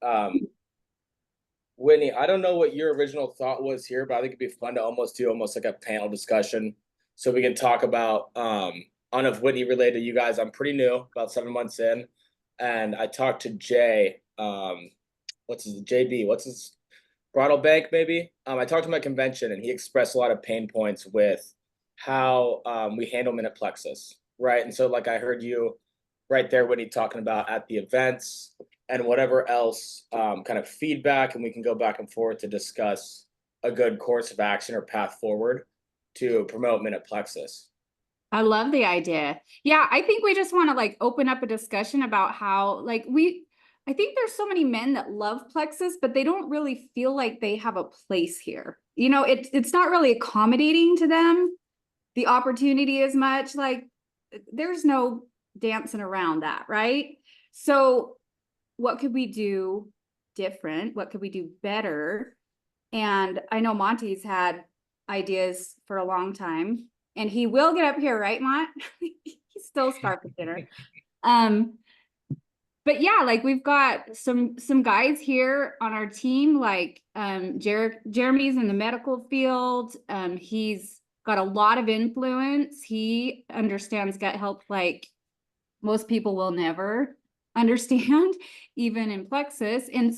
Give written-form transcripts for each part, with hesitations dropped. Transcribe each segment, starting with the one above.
Um, Whitney, I don't know what your original thought was here, but I think it'd be fun to almost do almost like a panel discussion so we can talk about I don't know if Whitney related to you guys. I'm pretty new, about 7 months in, and I talked to Jay, what's his JB, what's his Bridal Bank maybe. I talked to him at convention and he expressed a lot of pain points with how we handle minute plexus, right? And so like I heard you right there when he talking about at the events and whatever else kind of feedback, and we can go back and forth to discuss a good course of action or path forward to promote minute plexus. I love the idea. Yeah, I think we just want to like open up a discussion about how like I think there's so many men that love plexus, but they don't really feel like they have a place here. It's not really accommodating to them, the opportunity as much. Like there's no dancing around that, right? So what could we do different? What could we do better? And I know Monty's had ideas for a long time, and he will get up here, right, Mont? He's still scarf at dinner. But yeah, like we've got some guys here on our team, like Jeremy's in the medical field. He's got a lot of influence. He understands gut health like most people will never understand, even in plexus. And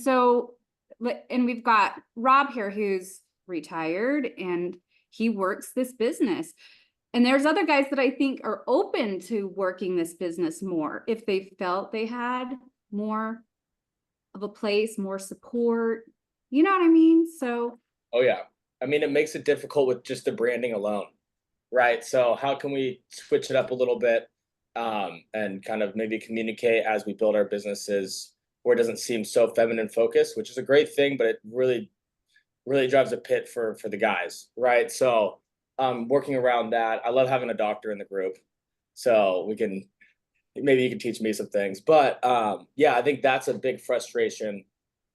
we've got Rob here who's retired and he works this business. And there's other guys that I think are open to working this business more if they felt they had more of a place, more support. You know what I mean? So, Oh yeah. I mean, it makes it difficult with just the branding alone, right? So how can we switch it up a little bit and kind of maybe communicate as we build our businesses where it doesn't seem so feminine focused, which is a great thing, but it really drives a pit for the guys, right? So working around that. I love having a doctor in the group, so we can maybe you can teach me some things. But yeah, I think that's a big frustration.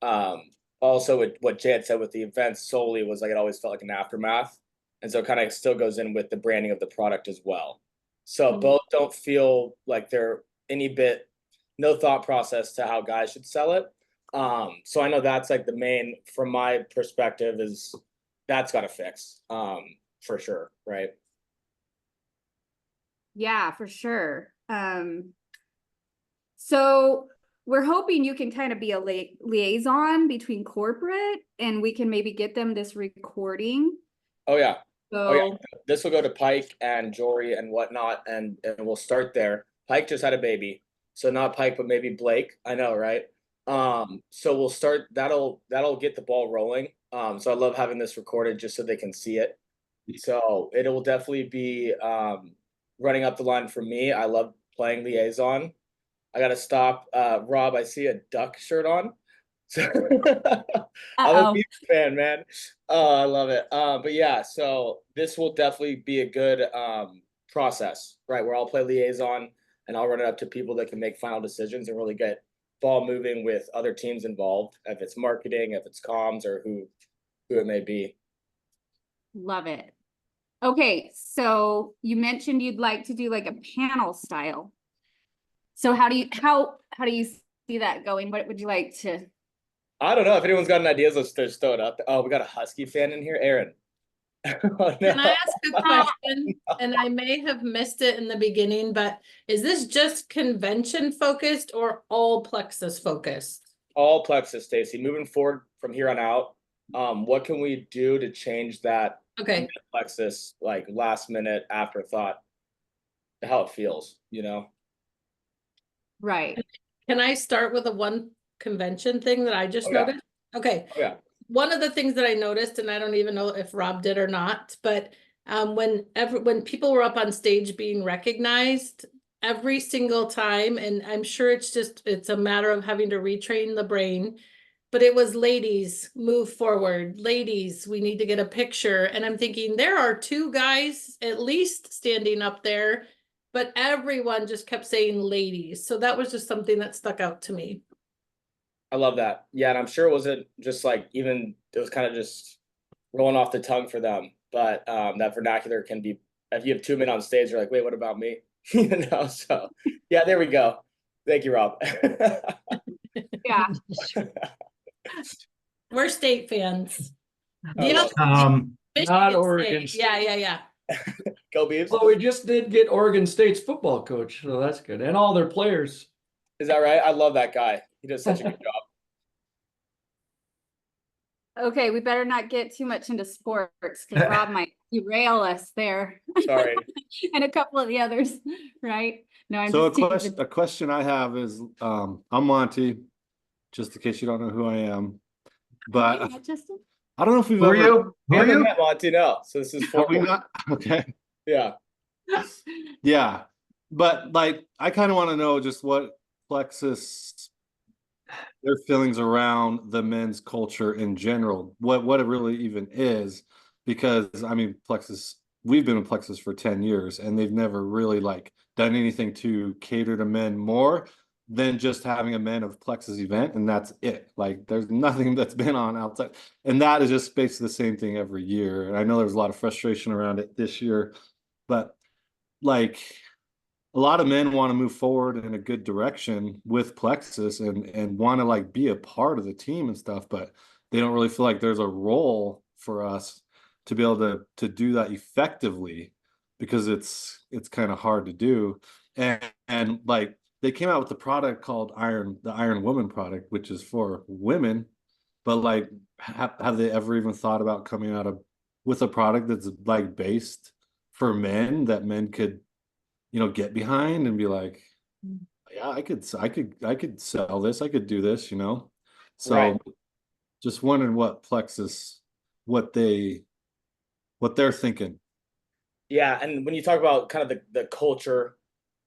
Um, Also, with what Jay had said with the events solely was like it always felt like an aftermath, and so it kind of still goes in with the branding of the product as well. So both don't feel like they're any bit no thought process to how guys should sell it. So I know that's like the main from my perspective is that's got to fix for sure, right? yeah, for sure. So we're hoping you can kind of be a liaison between corporate and we can maybe get them this recording. Oh yeah. Oh yeah. So This will go to Pike and Jory and whatnot, and we'll start there. Pike just had a baby, so not Pike, but maybe Blake. I know, right? So we'll start. That'll get the ball rolling. So I love having this recorded just so they can see it. So it will definitely be running up the line for me. I love playing liaison. I gotta stop. Rob, I see a duck shirt on. So I'm a uh-oh. huge fan, man. Oh, I love it. But yeah, so this will definitely be a good process, right? Where I'll play liaison and I'll run it up to people that can make final decisions and really get ball moving with other teams involved, if it's marketing, if it's comms, or who it may be. Love it. Okay, so you mentioned you'd like to do like a panel style. So how do you see that going? What would you like to? I don't know if anyone's got any ideas. Let's just throw it up. Oh, we got a Husky fan in here, Aaron. Oh no. Can I ask a question? And I may have missed it in the beginning, but is this just convention focused or all plexus focused? All plexus, Stacy. Moving forward from here on out, what can we do to change that Okay. plexus like last minute afterthought to how it feels, you know? Right. Can I start with a one convention thing that I just Oh, yeah. noticed? Okay. Oh, yeah. One of the things that I noticed, and I don't even know if Rob did or not, but when people were up on stage being recognized every single time, and I'm sure it's a matter of having to retrain the brain, but it was ladies, move forward, ladies, we need to get a picture. And I'm thinking there are two guys at least standing up there, but everyone just kept saying ladies. So that was just something that stuck out to me. I love that. Yeah, and I'm sure it wasn't just like even it was kind of just rolling off the tongue for them. But that vernacular can be if you have 2 men on stage, you're like, wait, what about me? You know, so yeah, there we go. Thank you, Rob. Yeah. We're state fans. I love it. Not Michigan Oregon State. Yeah. Go Beavs. Well, we just did get Oregon State's football coach, so that's good. And all their players. Is that right? I love that guy. He does such a good job. Okay, we better not get too much into sports because Rob might derail us there. Sorry. And a couple of the others, right? No, I'm So just teasing. a question I have is, I'm Monty, just in case you don't know who I am. But Hey, Justin? I don't know if we've Who are ever, you? Who are Never you? met Monty, no. So this is have we formal. not? Okay. Yeah. Yeah. But like, I kind of want to know just what Plexus, their feelings around the men's culture in general, what it really even is. Because I mean, Plexus, we've been in Plexus for 10 years and they've never really like done anything to cater to men more than just having a Men of Plexus event, and that's it. Like there's nothing that's been on outside, and that is just basically the same thing every year. And I know there's a lot of frustration around it this year, but like a lot of men want to move forward in a good direction with Plexus and want to like be a part of the team and stuff, but they don't really feel like there's a role for us to be able to do that effectively, because it's kind of hard to do. And like they came out with the product called the Iron Woman product, which is for women, but like have they ever even thought about coming out with a product that's like based for men, that men could, you know, get behind and be like, yeah, I could sell this, I could do this, you know? So Right. just wondering what Plexus, what they're thinking. Yeah, and when you talk about kind of the culture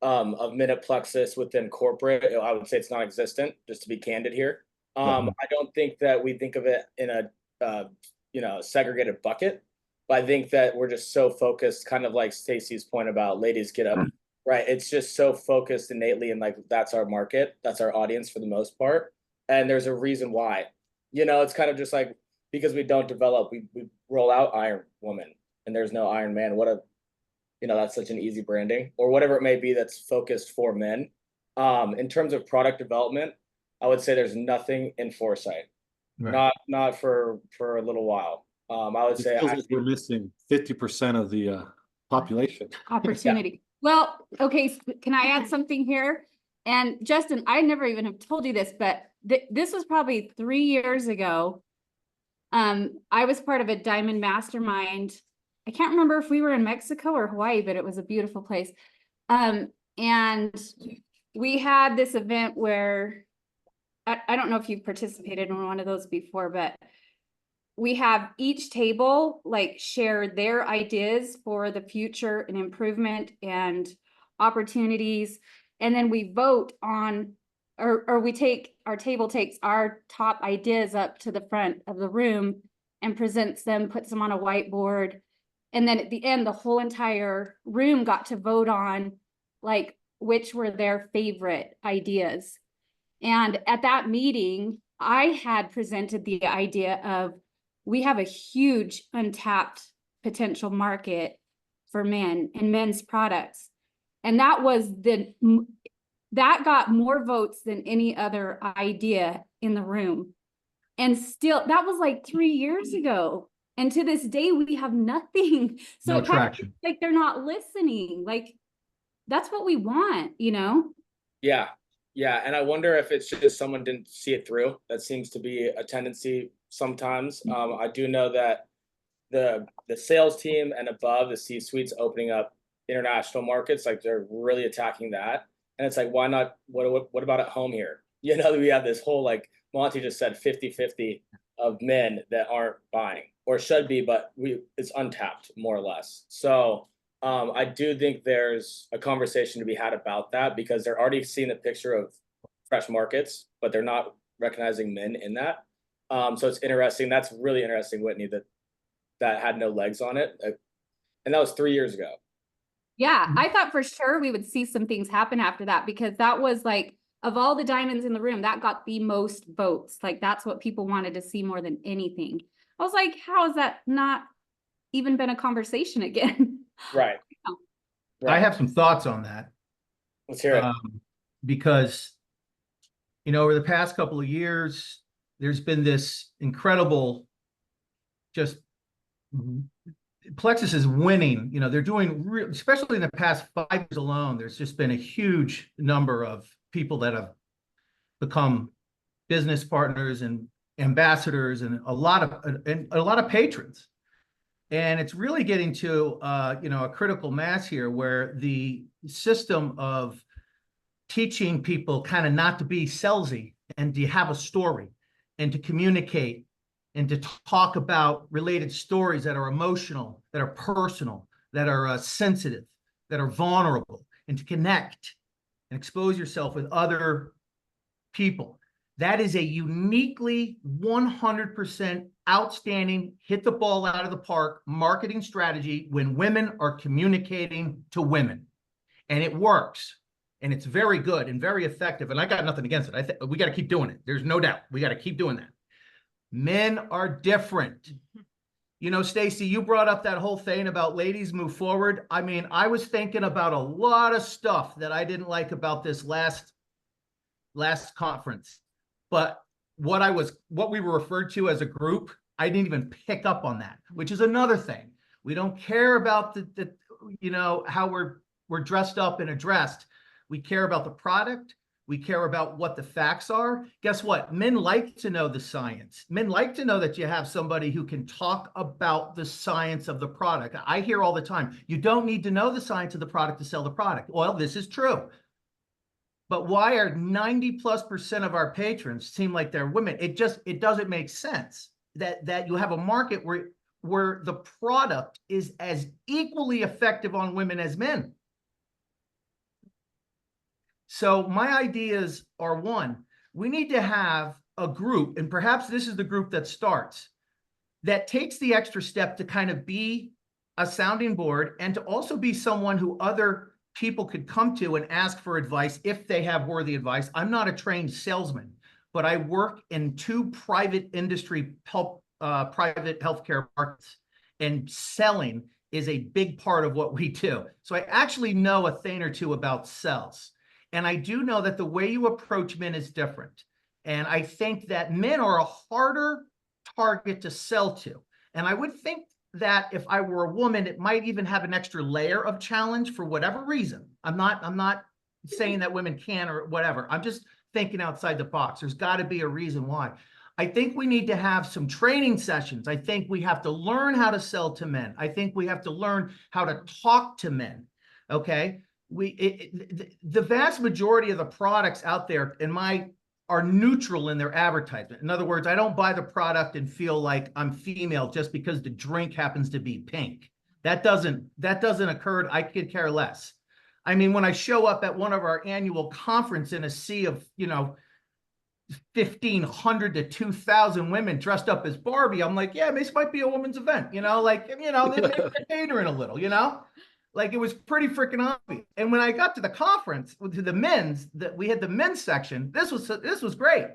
of Minute Plexus within corporate, I would say it's non-existent, just to be candid here. I don't think that we think of it in a segregated bucket, but I think that we're just so focused, kind of like Stacy's point about ladies get up, right? It's just so focused innately, and like that's our market, that's our audience for the most part, and there's a reason why. It's kind of just like because we don't develop, we roll out Iron Woman, and there's no Iron Man. That's such an easy branding, or whatever it may be that's focused for men. In terms of product development, I would say there's nothing in foresight. Right. Not for a little while. I would say It feels like we're missing 50% of the population. Opportunity. Well, okay, can I add something here? And Justin, I never even have told you this, but this was probably 3 years ago. I was part of a diamond mastermind. I can't remember if we were in Mexico or Hawaii, but it was a beautiful place. And we had this event where I don't know if you've participated in one of those before, but we have each table like share their ideas for the future and improvement and opportunities. And then we vote on, or our table takes our top ideas up to the front of the room and presents them, puts them on a whiteboard. And then at the end, the whole entire room got to vote on like which were their favorite ideas. And at that meeting, I had presented the idea of we have a huge untapped potential market for men and men's products. And that got more votes than any other idea in the room. And still, that was like 3 years ago. And to this day, we have nothing. So No it kind of traction. like they're not listening. Like that's what we want, Yeah. Yeah. And I wonder if it's just someone didn't see it through. That seems to be a tendency sometimes. I do know that the sales team and above, the C-suite's opening up international markets, like they're really attacking that. And it's like, why not? What about at home here? We have this whole, like Monty just said, 50-50 of men that aren't buying or should be, but it's untapped more or less. So I do think there's a conversation to be had about that, because they're already seeing the picture of fresh markets, but they're not recognizing men in that. So it's interesting. That's really interesting, Whitney, that had no legs on it. And that was 3 years ago. Yeah, I thought for sure we would see some things happen after that, because that was like, of all the diamonds in the room, that got the most votes. Like that's what people wanted to see more than anything. I was like, how has that not even been a conversation again? Right. I have some thoughts on that. Let's hear it. Because over the past couple of years, there's been this incredible, just Plexus is winning. They're doing, especially in the past 5 years alone, there's just been a huge number of people that have become business partners and ambassadors, and a lot of patrons. And it's really getting to a critical mass here, where the system of teaching people kind of not to be salesy and to have a story and to communicate and to talk about related stories that are emotional, that are personal, that are sensitive, that are vulnerable, and to connect and expose yourself with other people. That is a uniquely 100% outstanding, hit the ball out of the park marketing strategy when women are communicating to women. And it works. And it's very good and very effective. And I got nothing against it. I think we got to keep doing it. There's no doubt. We got to keep doing that. Men are different. Stacy, you brought up that whole thing about ladies move forward. I mean, I was thinking about a lot of stuff that I didn't like about this last conference. But what we were referred to as a group, I didn't even pick up on that, which is another thing. We don't care about the how we're dressed up and addressed. We care about the product. We care about what the facts are. Guess what? Men like to know the science. Men like to know that you have somebody who can talk about the science of the product. I hear all the time, you don't need to know the science of the product to sell the product. Well, this is true. But why are 90+% of our patrons seem like they're women? It doesn't make sense that you have a market where the product is as equally effective on women as men. So my ideas are, one, we need to have a group, and perhaps this is the group that starts, that takes the extra step to kind of be a sounding board and to also be someone who other people could come to and ask for advice if they have worthy advice. I'm not a trained salesman, but I work in 2 private industry private healthcare markets, and selling is a big part of what we do. So I actually know a thing or two about sales. And I do know that the way you approach men is different. And I think that men are a harder target to sell to. And I would think that if I were a woman, it might even have an extra layer of challenge for whatever reason. I'm not saying that women can or whatever. I'm just thinking outside the box. There's got to be a reason why. I think we need to have some training sessions. I think we have to learn how to sell to men. I think we have to learn how to talk to men. Okay. The vast majority of the products out there are neutral in their advertisement. In other words, I don't buy the product and feel like I'm female just because the drink happens to be pink. That doesn't occur. I could care less. I mean, when I show up at one of our annual conference in a sea of, 1,500 to 2,000 women dressed up as Barbie, I'm like, yeah, this might be a woman's event, they're catering a little, Like, it was pretty freaking obvious. And when I got to the conference, to the men's, that we had the men's section, this was great.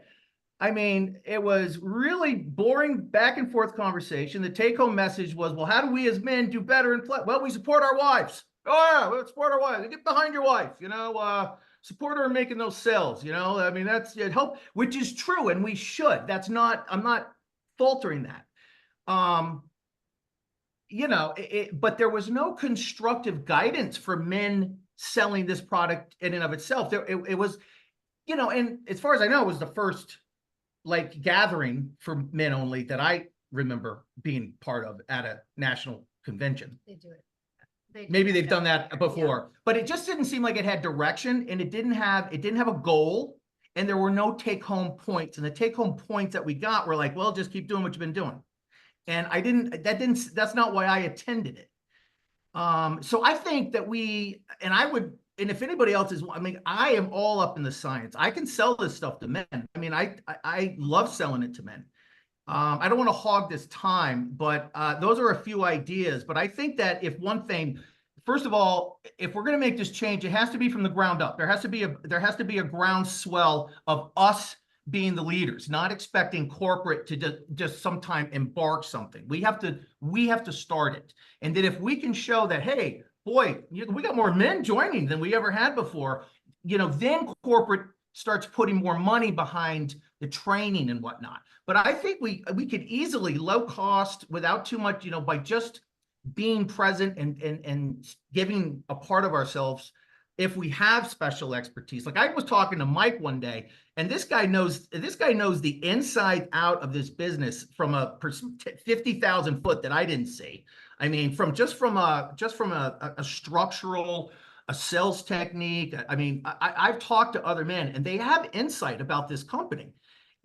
I mean, it was really boring back and forth conversation. The take-home message was, well, how do we as men do better in play? Well, we support our wives. Oh yeah, we support our wives. Get behind your wife, support her in making those sales, I mean, that's help, which is true, and we should. I'm not faltering that. But there was no constructive guidance for men selling this product in and of itself. It was, and as far as I know, it was the first gathering for men only that I remember being part of at a national convention. They do it. Maybe they've done that before, but it just didn't seem like it had direction, and it didn't have a goal, and there were no take-home points. And the take-home points that we got were like, well, just keep doing what you've been doing. And that's not why I attended it. So I think that and if anybody else is, I am all up in the science. I can sell this stuff to men. I mean, I love selling it to men. I don't want to hog this time, but those are a few ideas. But I think that first of all, if we're going to make this change, it has to be from the ground up. There has to be a groundswell of us being the leaders, not expecting corporate to just sometime embark something. We have to start it. And then if we can show that, hey, boy, we got more men joining than we ever had before, then corporate starts putting more money behind the training and whatnot. But I think we could easily low cost without too much, you know, by just being present and giving a part of ourselves if we have special expertise. Like I was talking to Mike one day, and this guy knows the inside out of this business from a 50,000 foot that I didn't see. I mean, from a structural, a sales technique. I mean, I've talked to other men and they have insight about this company.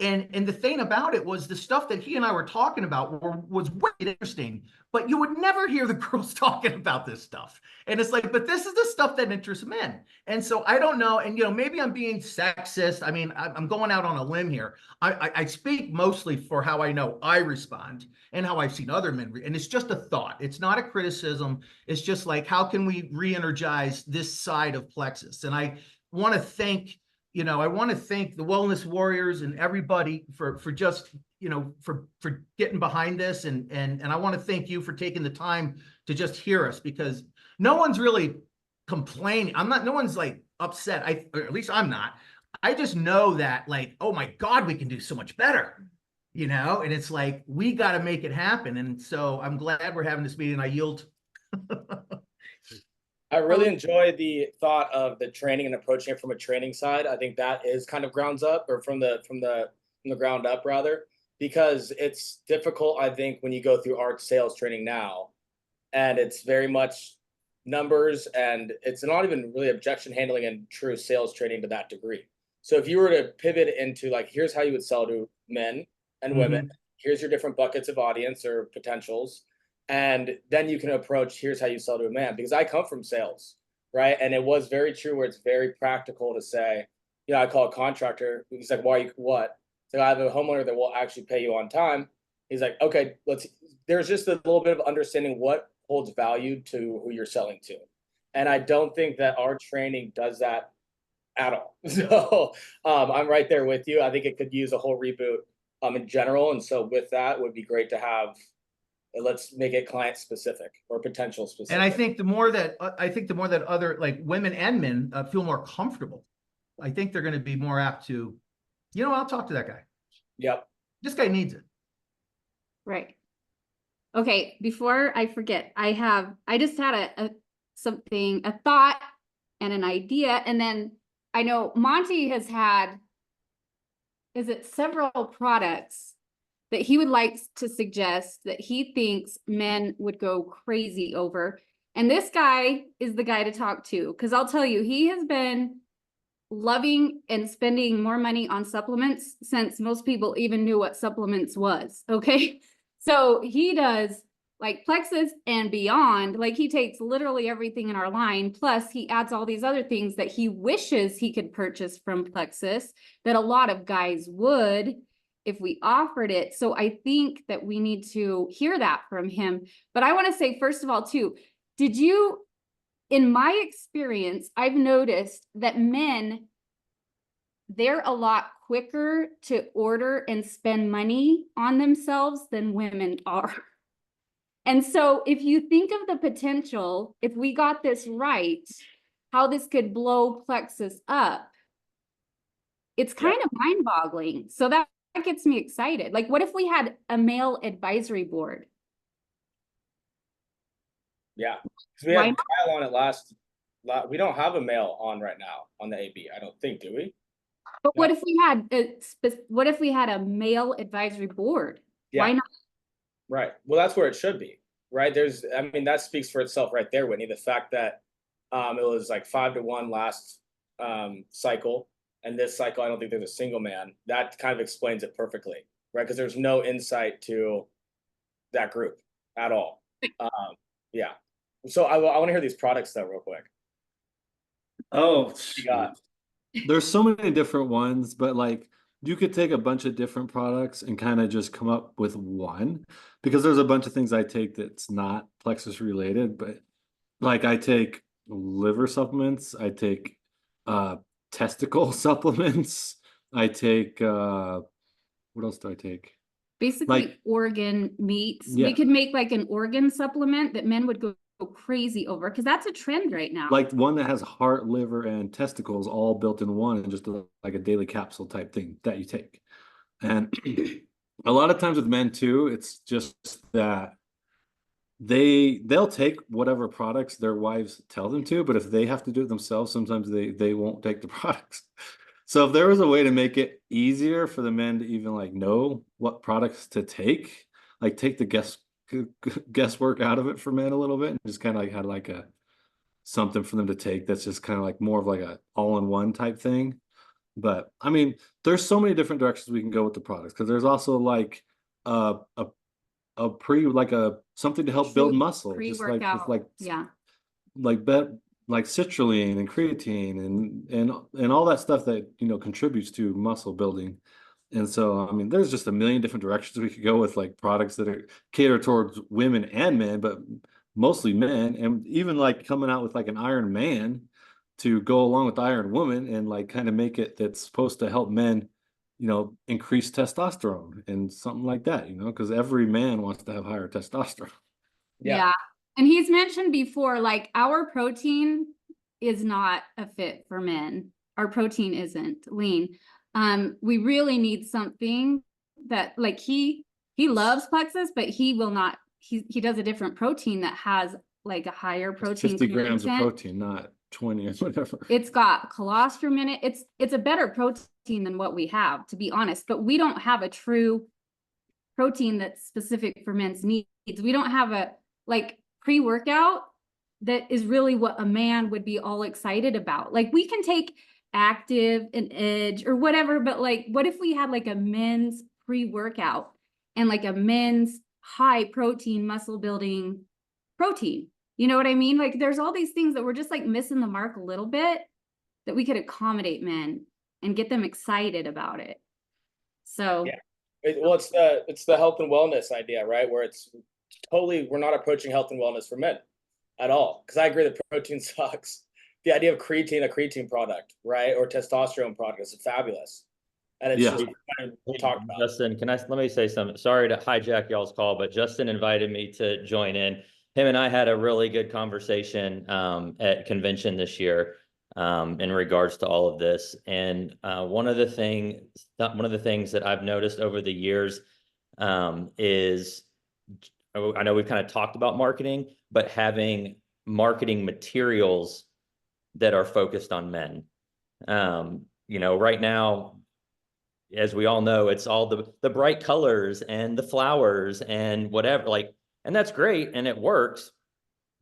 And the thing about it was the stuff that he and I were talking about was way interesting, but you would never hear the girls talking about this stuff. And it's like, but this is the stuff that interests men. And so I don't know. And, you know, maybe I'm being sexist. I mean, I'm going out on a limb here. I speak mostly for how I know I respond and how I've seen other men. And it's just a thought. It's not a criticism. It's just like, how can we re-energize this side of Plexus? And I want to thank the wellness warriors and everybody for just, you know, for getting behind this. And I want to thank you for taking the time to just hear us, because no one's really complaining. No one's like upset. Or at least I'm not. I just know that, like, oh my God, we can do so much better, you know? And it's like, we got to make it happen. And so I'm glad we're having this meeting. I yield. I really enjoy the thought of the training and approaching it from a training side. I think that is kind of grounds up, or from the ground up rather, because it's difficult, I think, when you go through our sales training now, and it's very much numbers, and it's not even really objection handling and true sales training to that degree. So if you were to pivot into like, here's how you would sell to men and women, here's your different buckets of audience or potentials. And then you can approach, here's how you sell to a man, because I come from sales, right? And it was very true where it's very practical to say, you know, I call a contractor. He's like, why, what? So I have a homeowner that will actually pay you on time. He's like, okay, there's just a little bit of understanding what holds value to who you're selling to. And I don't think that our training does that at all. So I'm right there with you. I think it could use a whole reboot in general. And so with that, it would be great to have, let's make it client specific or potential specific. And I think the more that other like women and men feel more comfortable, I think they're going to be more apt to, you know, I'll talk to that guy. Yep. This guy needs it. Right. Okay. Before I forget, I just had a thought and an idea. And then I know Monty has had, several products that he would like to suggest that he thinks men would go crazy over. And this guy is the guy to talk to, because I'll tell you, he has been loving and spending more money on supplements since most people even knew what supplements was. Okay. So he does like Plexus and beyond. Like he takes literally everything in our line. Plus he adds all these other things that he wishes he could purchase from Plexus that a lot of guys would if we offered it. So I think that we need to hear that from him. But I want to say, first of all, too, in my experience, I've noticed that men, they're a lot quicker to order and spend money on themselves than women are. And so if you think of the potential, if we got this right, how this could blow Plexus up, it's kind of mind-boggling. So that gets me excited. Like, what if we had a male advisory board? Yeah, because we had Kyle on it last. We don't have a male on right now on the AB. I don't think, do we? But what if we had a male advisory board? Yeah. Why not? Right. Well, that's where it should be. Right. That speaks for itself right there, Whitney. The fact that it was like 5-1 last cycle. And this cycle, I don't think there's a single man. That kind of explains it perfectly, right? Because there's no insight to that group at all. Yeah. So I want to hear these products though, real quick. Oh, you got? There's so many different ones, but like you could take a bunch of different products and kind of just come up with one, because there's a bunch of things I take that's not Plexus related, but like I take liver supplements, I take testicle supplements, I take what else do I take? Basically, like organ meats. Yeah. We could make like an organ supplement that men would go crazy over, because that's a trend right now. Like one that has heart, liver, and testicles all built in one, and just like a daily capsule type thing that you take. And a lot of times with men too, it's just that they'll take whatever products their wives tell them to, but if they have to do it themselves, sometimes they won't take the products. So if there was a way to make it easier for the men to even like know what products to take, like take the guesswork out of it for men a little bit, and just kind of like had like a something for them to take that's just kind of like more of like a all-in-one type thing. But I mean, there's so many different directions we can go with the products, because there's also like a like a something to help build muscle, just like with Pre-workout. like Yeah. like like citrulline and creatine and all that stuff that contributes to muscle building. And so I mean, there's just a million different directions we could go with like products that are catered towards women and men, but mostly men, and even like coming out with like an Iron Man to go along with Iron Woman, and like kind of make it that's supposed to help men increase testosterone and something like that, because every man wants to have higher testosterone. Yeah. And he's mentioned before, like our protein is not a fit for men. Our protein isn't lean. We really need something that like he loves Plexus, but he will not, he does a different protein that has like a higher protein 50 grams of content. protein, not 20 or whatever. It's got colostrum in it. It's a better protein than what we have, to be honest, but we don't have a true protein that's specific for men's needs. We don't have a like pre-workout that is really what a man would be all excited about. Like we can take Active and Edge or whatever, but like what if we had like a men's pre-workout and like a men's high protein muscle building protein? You know what I mean? Like there's all these things that we're just like missing the mark a little bit that we could accommodate men and get them excited about it. So yeah. Well, it's the health and wellness idea, right? Where it's totally, we're not approaching health and wellness for men at all. Because I agree that protein sucks. The idea of a creatine product, right, or testosterone product is fabulous, and it's just kind of talked about. Justin, let me say something. Sorry to hijack y'all's call, but Justin invited me to join in. Him and I had a really good conversation at convention this year in regards to all of this. And one of the things that I've noticed over the years is, I know we've kind of talked about marketing, but having marketing materials that are focused on men. Right now, as we all know, it's all the bright colors and the flowers and whatever, and that's great and it works,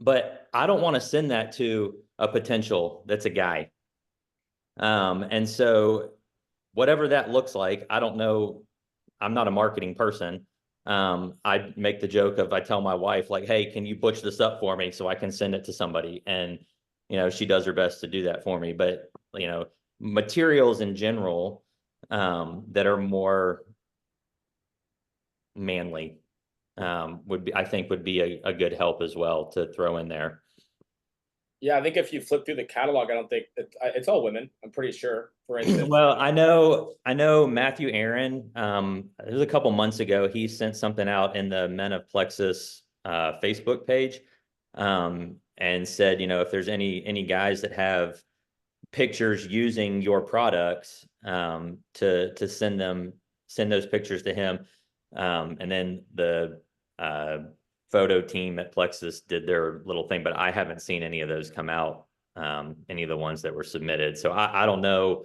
but I don't want to send that to a potential that's a guy. And so whatever that looks like, I don't know. I'm not a marketing person. I make the joke of, I tell my wife like, hey, can you butch this up for me so I can send it to somebody? And, she does her best to do that for me. But, materials in general that are more manly I think would be a good help as well to throw in there. Yeah, I think if you flip through the catalog, I don't think it's all women. I'm pretty sure. For instance, well, I know Matthew Aaron. It was a couple months ago. He sent something out in the Men of Plexus Facebook page, and said, if there's any guys that have pictures using your products, to send those pictures to him, and then the photo team at Plexus did their little thing, but I haven't seen any of those come out, any of the ones that were submitted. So I don't know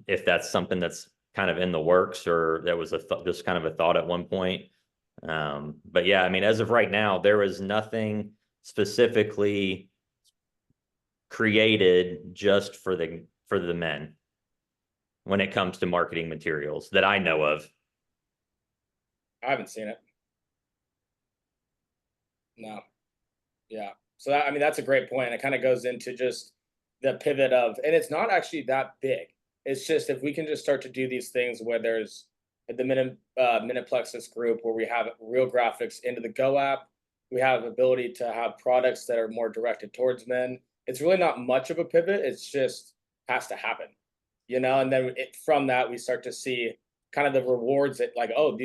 if that's something that's kind of in the works, or that was just kind of a thought at one point. But yeah, I mean, as of right now, there is nothing specifically created just for the men when it comes to marketing materials that I know of. I haven't seen it. No. Yeah. So that, I mean, that's a great point. It kind of goes into just the pivot of, and it's not actually that big. It's just if we can just start to do these things where there's the Minute Plexus group where we have real graphics into the Go app, we have ability to have products that are more directed towards men. It's really not much of a pivot. It's just has to happen, and then from that, we start to see kind of the rewards that like, oh,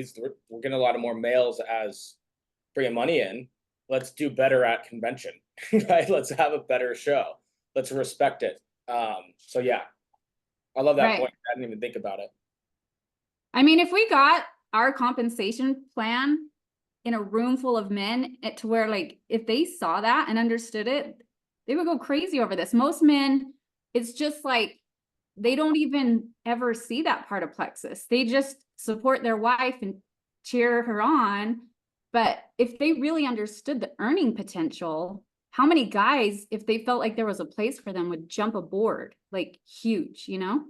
we're getting a lot of more males as bringing money in. let's do better at convention, right? Let's have a better show. Let's respect it. So yeah, I love that Right. point. I didn't even think about it. I mean, if we got our compensation plan in a room full of men to where like, if they saw that and understood it, they would go crazy over this. Most men, it's just like, they don't even ever see that part of Plexus. They just support their wife and cheer her on. But if they really understood the earning potential, how many guys, if they felt like there was a place for them, would jump aboard? Like huge, you know?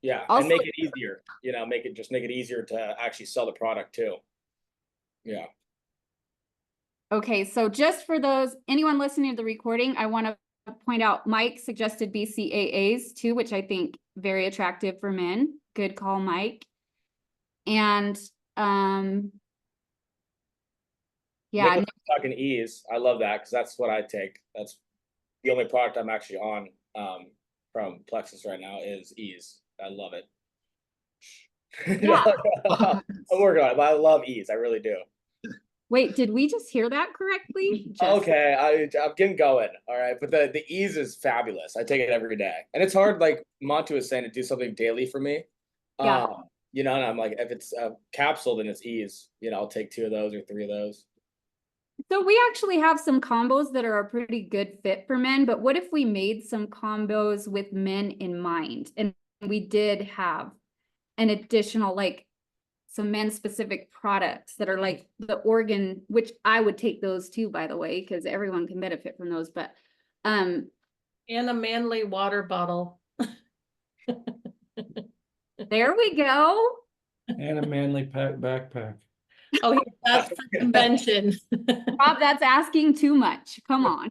Yeah, Also, and make it easier, make it easier to actually sell the product too. Yeah. okay, so just for anyone listening to the recording, I want to point out Mike suggested BCAAs too, which I think very attractive for men. Good call, Mike. And yeah, Nicholas talking ease. I love that because that's what I take. That's the only product I'm actually on from Plexus right now is ease. I love it. Yeah. I'm working on it, but I love ease. I really do. wait, did we just hear that correctly? Okay, I'm getting going. All right, but the ease is fabulous. I take it every day, and it's hard. Like Montu was saying, to do something daily for me. Yeah. And I'm like, if it's a capsule, then it's ease. I'll take 2 of those or 3 of those. So we actually have some combos that are a pretty good fit for men, but what if we made some combos with men in mind? And we did have an additional, like some men specific products that are like the organ, which I would take those too, by the way, because everyone can benefit from those. But And a manly water bottle. there we go. And a manly backpack. Oh, that's for convention. Rob, that's asking too much. Come on.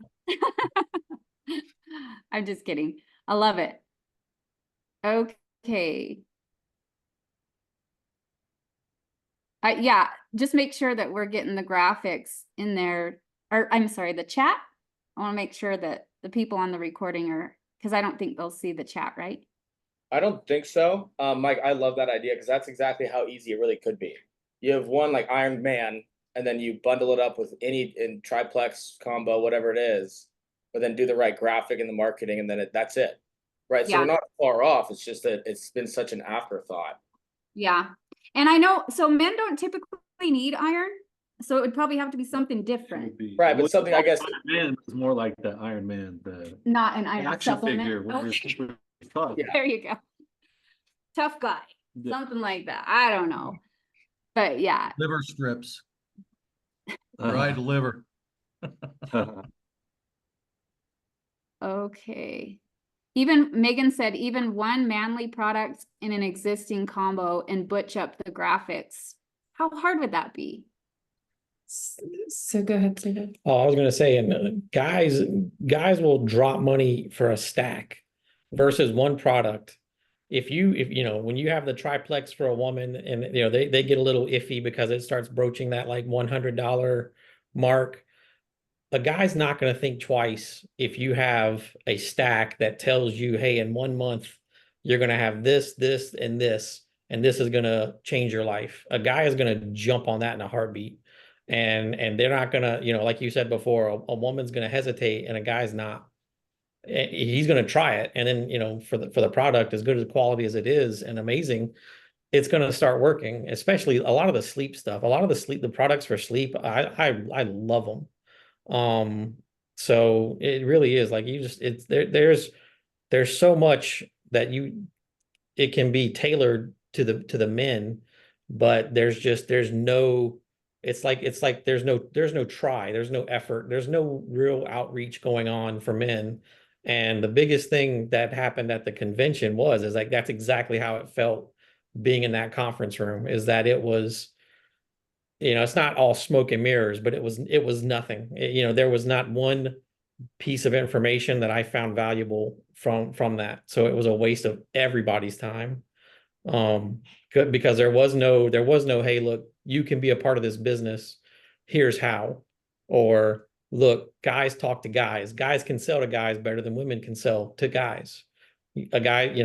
I'm just kidding. I love it. Okay. Yeah, just make sure that we're getting the graphics in there, or I'm sorry, the chat. I want to make sure that the people on the recording because I don't think they'll see the chat, right? I don't think so. Mike, I love that idea because that's exactly how easy it really could be. You have one like Iron Man, and then you bundle it up with any in triplex combo, whatever it is, but then do the right graphic and the marketing, and then that's it. Right. So Yeah. we're not far off. It's just that it's been such an afterthought. Yeah. And I know, so men don't typically need iron, so it would probably have to be something different. Right, but something I guess Iron Man is more like the Iron Man, the Not an iron action supplement. figure. What Okay. you're tough. Yeah. There you go. Tough guy, Yeah. something like that. I don't know. But yeah, Liver strips. Fried liver. okay. Even Megan said, even one manly product in an existing combo and butch up the graphics. How hard would that be? So go ahead, Stephen. Oh, I was gonna say, and guys will drop money for a stack versus one product. If when you have the triplex for a woman and they get a little iffy because it starts broaching that like $100 mark, a guy's not going to think twice if you have a stack that tells you, hey, in 1 month you're going to have this, this, and this is going to change your life. A guy is going to jump on that in a heartbeat, and they're not going to, like you said before, a woman's going to hesitate and a guy's not. He's going to try it, and then for the product, as good as quality as it is and amazing, it's going to start working. Especially a lot of the sleep stuff, the products for sleep, I love them. So it really is like there's so much that it can be tailored to the men, but there's no there's no try, there's no effort, there's no real outreach going on for men. And the biggest thing that happened at the convention is like that's exactly how it felt being in that conference room, is that it was, it's not all smoke and mirrors, but it was nothing. There was not one piece of information that I found valuable from that. So it was a waste of everybody's time. Good, because there was no, hey, look, you can be a part of this business. Here's how. Or look, guys talk to guys. Guys can sell to guys better than women can sell to guys. A guy,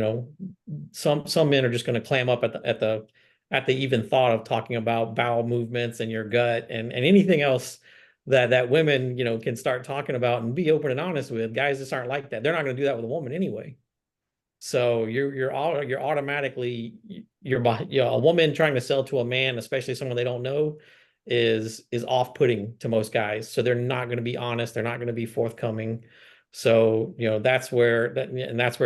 some men are just going to clam up at the even thought of talking about bowel movements and your gut and anything else that women, you know, can start talking about and be open and honest with. Guys just aren't like that. They're not going to do that with a woman anyway. So you're automatically you know, a woman trying to sell to a man, especially someone they don't know, is off-putting to most guys. So they're not going to be honest. They're not going to be forthcoming. So, you know, that's where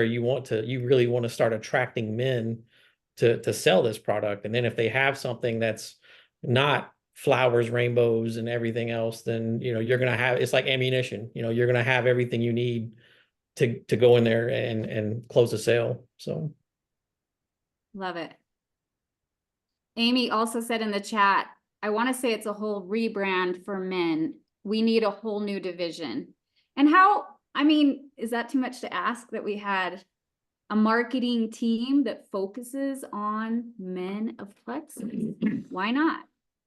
you really want to start attracting men to sell this product. And then if they have something that's not flowers, rainbows, and everything else, then, you know, you're going to have, it's like ammunition, you know, you're going to have everything you need to go in there and close a sale. So Love it. Amy also said in the chat, I want to say it's a whole rebrand for men. We need a whole new division. And how, I mean, is that too much to ask that we had a marketing team that focuses on men of Plexus? Why not?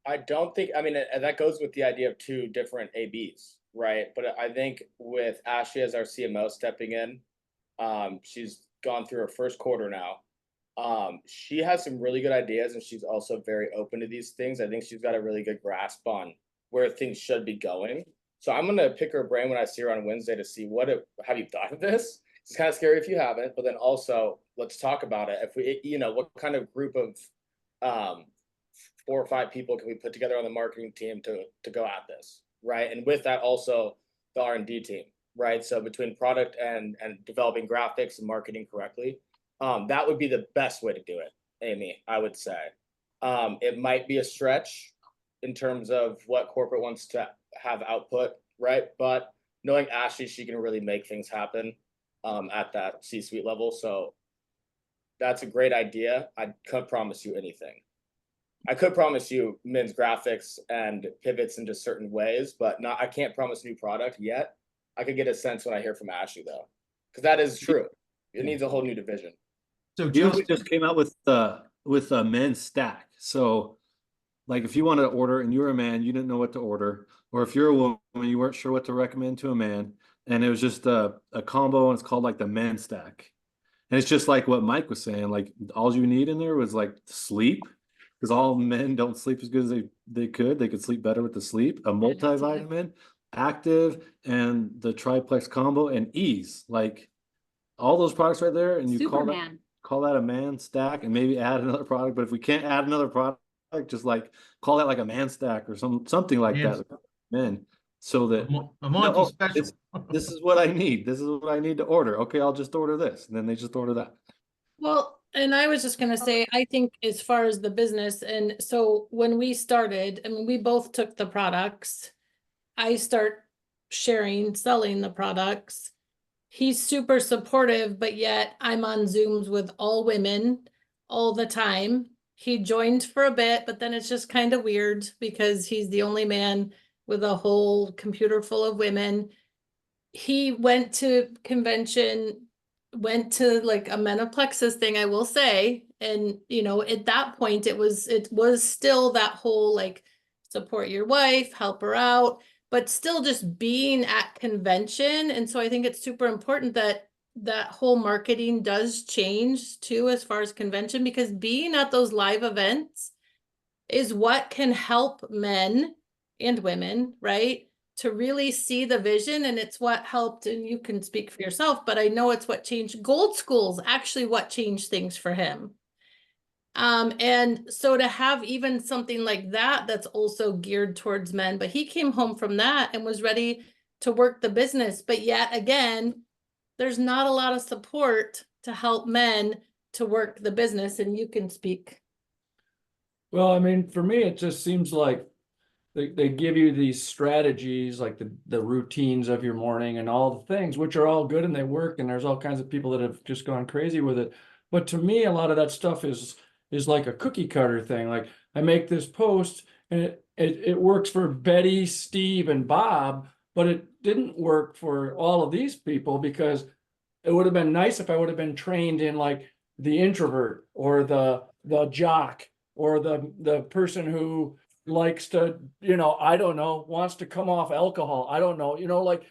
I don't think, I mean, that goes with the idea of two different ABs, right? But I think with Ashley as our CMO stepping in, she's gone through her first quarter now. She has some really good ideas, and she's also very open to these things. I think she's got a really good grasp on where things should be going. So I'm gonna pick her brain when I see her on Wednesday to see have you thought of this? It's kind of scary if you haven't, but then also let's talk about it. If we, you know, what kind of group of 4 or 5 people can we put together on the marketing team to go at this, right? And with that also the R&D team, right? So between product and developing graphics and marketing correctly, that would be the best way to do it, Amy, I would say. It might be a stretch in terms of what corporate wants to have output, right? But knowing Ashley, she can really make things happen at that C-suite level. So that's a great idea. I couldn't promise you anything. I could promise you men's graphics and pivots into certain ways, but I can't promise new product yet. I could get a sense when I hear from Ashley though, because that is true. It needs a whole new division. So We just came out with a men's stack. So like if you wanted to order and you were a man, you didn't know what to order, or if you're a woman, you weren't sure what to recommend to a man, and it was just a combo, and it's called like the men's stack. And it's just like what Mike was saying, like all you need in there was like sleep, because all men don't sleep as good as they could. They could sleep better with the sleep, a multivitamin, active, and the triplex combo, and ease. Like all those products right there, and you call that a man stack, and maybe add another product. But if we can't add another product, just like call that like a man stack or something like that, men, so that a Monty special. This is what I need. This is what I need to order. Okay, I'll just order this, and then they just order that. Well, and I was just gonna say, I think as far as the business, and so when we started, I mean, we both took the products. I start selling the products. He's super supportive, but yet I'm on Zooms with all women all the time. He joined for a bit, but then it's just kind of weird because he's the only man with a whole computer full of women. He went to convention, went to like a Menoplexus thing, I will say. And, you know, at that point, it was still that whole like support your wife, help her out, but still just being at convention. And so I think it's super important that that whole marketing does change too, as far as convention, because being at those live events is what can help men and women, right? To really see the vision. And it's what helped, and you can speak for yourself, but I know it's what changed. Gold School's actually what changed things for him. And so to have even something like that, that's also geared towards men, but he came home from that and was ready to work the business. But yet again, there's not a lot of support to help men to work the business, and you can speak. Well, I mean, for me, it just seems like they give you these strategies, like the routines of your morning and all the things, which are all good and they work, and there's all kinds of people that have just gone crazy with it. But to me, a lot of that stuff is like a cookie cutter thing. Like I make this post and it works for Betty, Steve, and Bob, but it didn't work for all of these people, because it would have been nice if I would have been trained in like the introvert or the jock or the person who likes to, you know, I don't know, wants to come off alcohol. I don't know, you know, like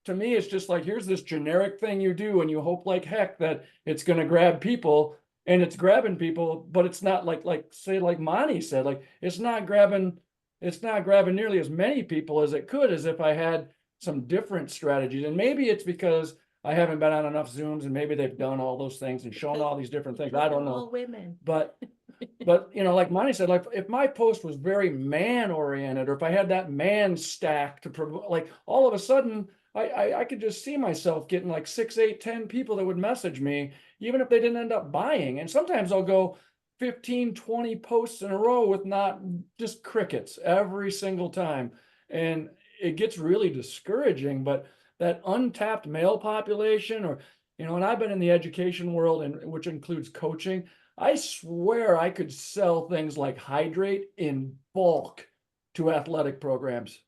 to me, it's just like, here's this generic thing you do and you hope like heck that it's going to grab people, and it's grabbing people, but it's not like say, like Monty said, like it's not grabbing it's not grabbing nearly as many people as it could as if I had some different strategies. And maybe it's because I haven't been on enough Zooms, and maybe they've done all those things and shown all these different things. I don't know. All women. But you know, like Monty said, like if my post was very man oriented, or if I had that man stack to promote, like all of a sudden I could just see myself getting like 6, 8, 10 people that would message me, even if they didn't end up buying. And sometimes I'll go 15, 20 posts in a row with not just crickets every single time. And it gets really discouraging. But that untapped male population, or, you know, and I've been in the education world, and which includes coaching, I swear I could sell things like hydrate in bulk to athletic programs.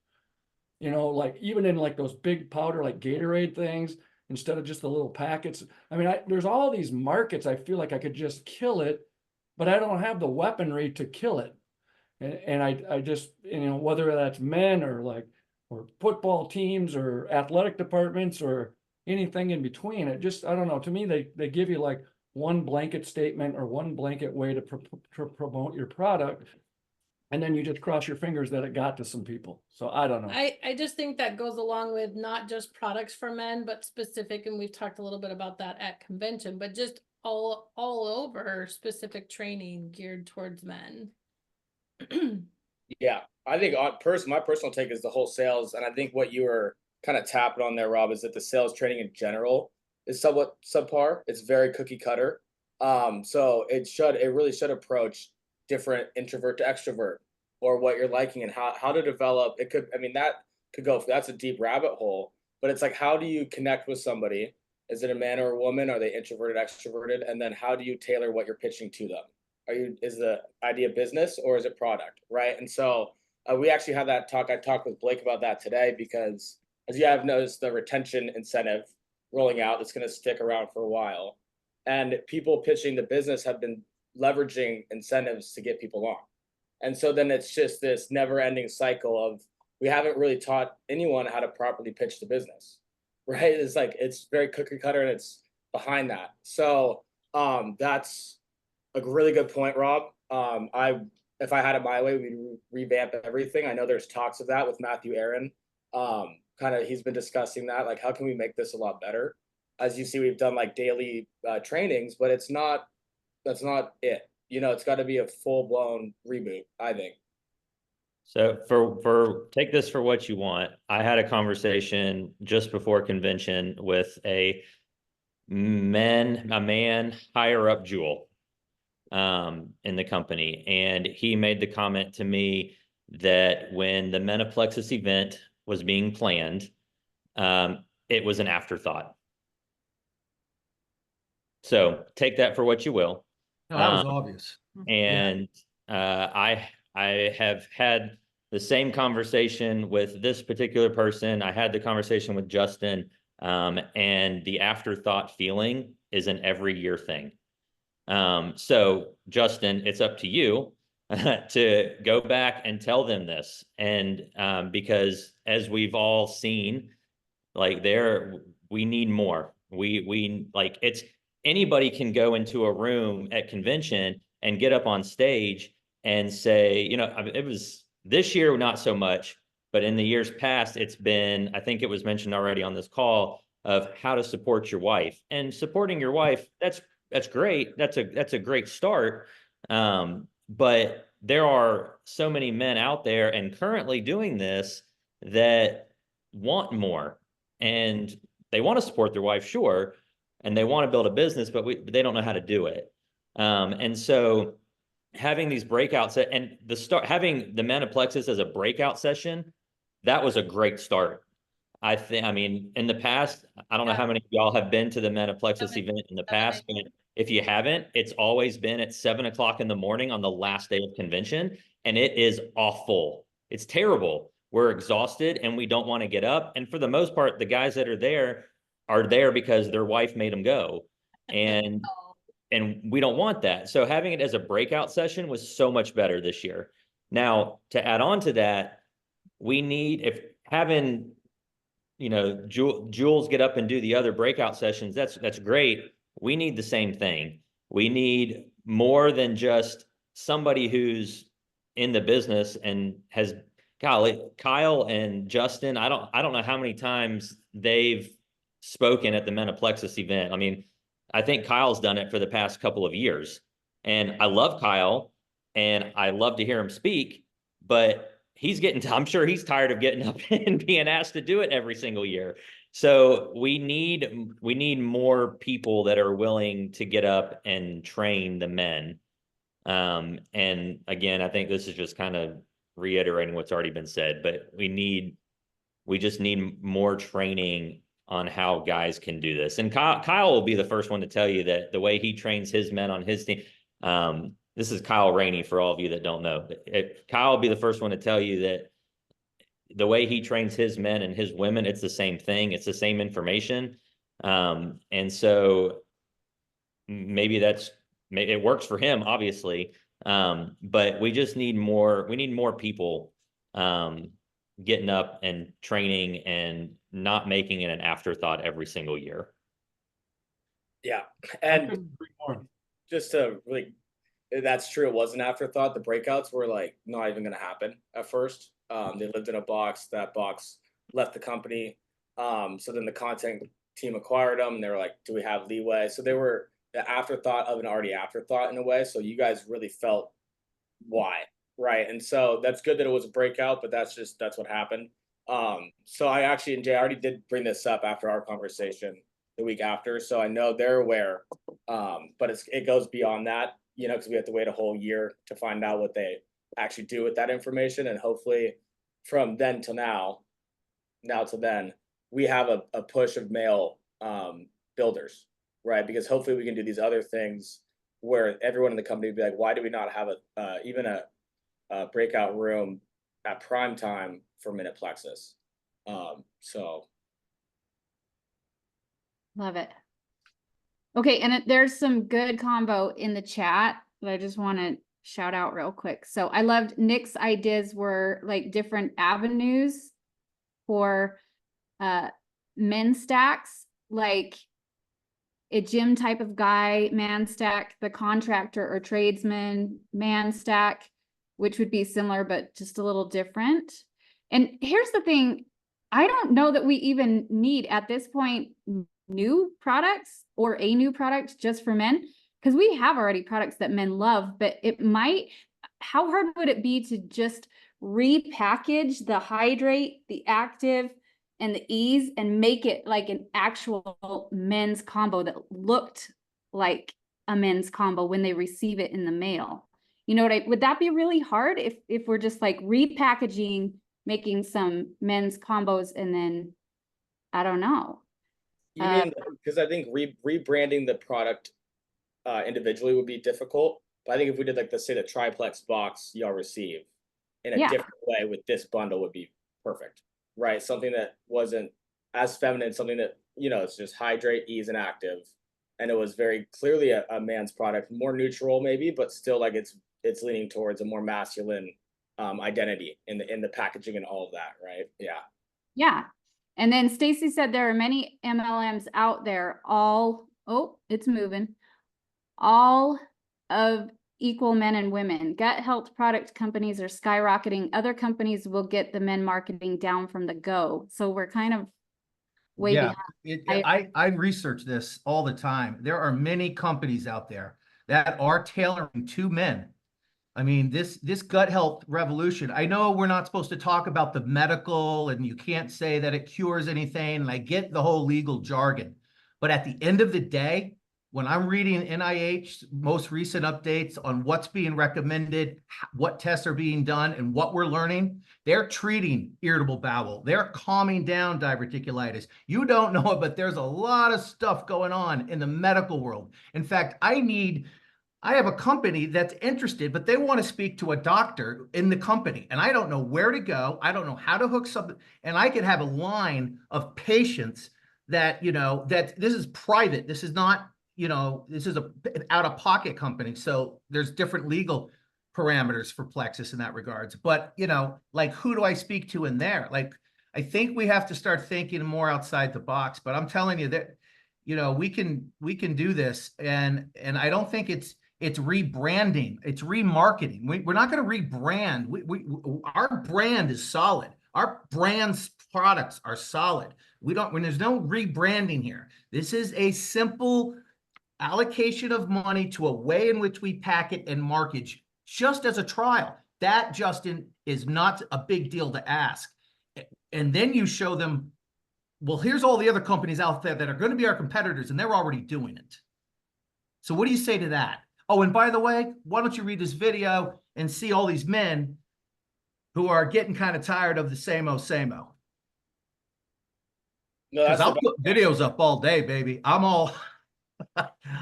You know, like even in like those big powder, like Gatorade things, instead of just the little packets. I mean, there's all these markets. I feel like I could just kill it, but I don't have the weaponry to kill it. And I just, you know, whether that's men or football teams or athletic departments or anything in between, it just, I don't know. To me, they give you like one blanket statement or one blanket way to promote your product, and then you just cross your fingers that it got to some people. So I don't know. I just think that goes along with not just products for men, but specific, and we've talked a little bit about that at convention, but just all over specific training geared towards men. Yeah, I think my personal take is the whole sales, and I think what you were kind of tapping on there, Rob, is that the sales training in general is somewhat subpar. It's very cookie cutter. So it really should approach different introvert to extrovert, or what you're liking and how to develop. It could, I mean, that could go, that's a deep rabbit hole, but it's like, how do you connect with somebody? Is it a man or a woman? Are they introverted, extroverted? And then how do you tailor what you're pitching to them? Is the idea business or is it product? Right. And so we actually had that talk. I talked with Blake about that today, because as you have noticed, the retention incentive rolling out, that's going to stick around for a while. And people pitching the business have been leveraging incentives to get people on. And so then it's just this never ending cycle of, we haven't really taught anyone how to properly pitch the business, right? It's like, it's very cookie cutter and it's behind that. So that's a really good point, Rob. If I had it my way, we'd revamp everything. I know there's talks of that with Matthew Aaron. He's been discussing that, like, how can we make this a lot better? As you see, we've done like daily trainings, but that's not it. You know, it's got to be a full blown reboot, I think. So for take this for what you want. I had a conversation just before convention with a man higher up Jewel in the company, and he made the comment to me that when the Metaplexus event was being planned, it was an afterthought. So take that for what you will. No, that was obvious. And I have had the same conversation with this particular person. I had the conversation with Justin, and the afterthought feeling is an every year thing. So Justin, it's up to you to go back and tell them this. And because as we've all seen, like we need more. We like, it's anybody can go into a room at convention and get up on stage and say, you know, it was this year, not so much, but in the years past, it's been, I think it was mentioned already on this call, of how to support your wife. And supporting your wife, that's great. That's a great start. But there are so many men out there and currently doing this that want more, and they want to support their wife, sure, and they want to build a business, but they don't know how to do it. And so having these breakouts and having the Metaplexus as a breakout session, that was a great start. I mean, in the past, I don't know how many of y'all have been to the Metaplexus event in the past, but if you haven't, it's always been at 7 o'clock in the morning on the last day of convention, and it is awful. It's terrible. We're exhausted and we don't want to get up. And for the most part, the guys that are there because their wife made them go. And we don't want that. So having it as a breakout session was so much better this year. Now, to add on to that, we need, if having, you know, Jules get up and do the other breakout sessions, that's great. We need the same thing. We need more than just somebody who's in the business and has, golly, Kyle and Justin, I don't know how many times they've spoken at the Metaplexus event. I mean, I think Kyle's done it for the past couple of years, and I love Kyle and I love to hear him speak, but he's getting, I'm sure he's tired of getting up and being asked to do it every single year. So we need more people that are willing to get up and train the men. And again, I think this is just kind of reiterating what's already been said, but we just need more training on how guys can do this. And Kyle will be the first one to tell you that the way he trains his men on his team, this is Kyle Rainey for all of you that don't know. Kyle will be the first one to tell you that the way he trains his men and his women, it's the same thing. It's the same information. And so maybe it works for him, obviously. But we just need more people getting up and training and not making it an afterthought every single year. Yeah. And just to really, that's true. It was an afterthought. The breakouts were like not even going to happen at first. They lived in a box. That box left the company. So then the content team acquired them, and they were like, do we have leeway? So they were the afterthought of an already afterthought in a way. So you guys really felt why, right? And so that's good that it was a breakout, but that's what happened. So I actually, and Jay, I already did bring this up after our conversation the week after, so I know they're aware. But it goes beyond that, because we have to wait a whole year to find out what they actually do with that information, and hopefully from then to now to then, we have a push of male builders, right? Because hopefully we can do these other things where everyone in the company would be like, why do we not have even a breakout room at prime time for Metaplexus? So Love it. Okay, and there's some good combo in the chat that I just want to shout out real quick. So I loved Nick's ideas were like different avenues for men stacks, like a gym type of guy man stack, the contractor or tradesman man stack, which would be similar but just a little different. And here's the thing, I don't know that we even need at this point new products or a new product just for men, because we have already products that men love, but how hard would it be to just repackage the hydrate, the active, and the ease and make it like an actual men's combo that looked like a men's combo when they receive it in the mail? Would that be really hard if we're just like repackaging, making some men's combos, and then I don't know. You mean, because I think rebranding the product individually would be difficult, but I think if we did like the triplex box y'all receive in a different way with this bundle would be perfect, right? Something that wasn't as feminine, something that it's just hydrate, ease, and active, and it was very clearly a man's product, more neutral maybe, but still like it's leaning towards a more masculine identity in the packaging and all of that, right? Yeah. And then Stacy said there are many MLMs out there, it's moving, all of equal men and women. Gut health product companies are skyrocketing. Other companies will get the men marketing down from the go. So we're kind of way behind. I research this all the time. There are many companies out there that are tailoring to men. I mean, this gut health revolution, I know we're not supposed to talk about the medical and you can't say that it cures anything, and I get the whole legal jargon. But at the end of the day, when I'm reading NIH's most recent updates on what's being recommended, what tests are being done, and what we're learning, they're treating irritable bowel. They're calming down diverticulitis. You don't know it, but there's a lot of stuff going on in the medical world. In fact, I have a company that's interested, but they want to speak to a doctor in the company, and I don't know where to go. I don't know how to hook something, and I could have a line of patients that, that this is private. This is not, this is an out-of-pocket company. So there's different legal parameters for Plexus in that regards. But, like, who do I speak to in there? Like, I think we have to start thinking more outside the box, but I'm telling you that, we can do this. And I don't think It's rebranding. It's remarketing. We're not going to rebrand. Our brand is solid. Our brand's products are solid. When there's no rebranding here. This is a simple allocation of money to a way in which we pack it and market just as a trial. That, Justin, is not a big deal to ask. And then you show them, well, here's all the other companies out there that are going to be our competitors, and they're already doing it. So what do you say to that? Oh, and by the way, why don't you read this video and see all these men who are getting kind of tired of the same-o, same-o? No, Because that's I'll put videos up all day, baby. I'm all.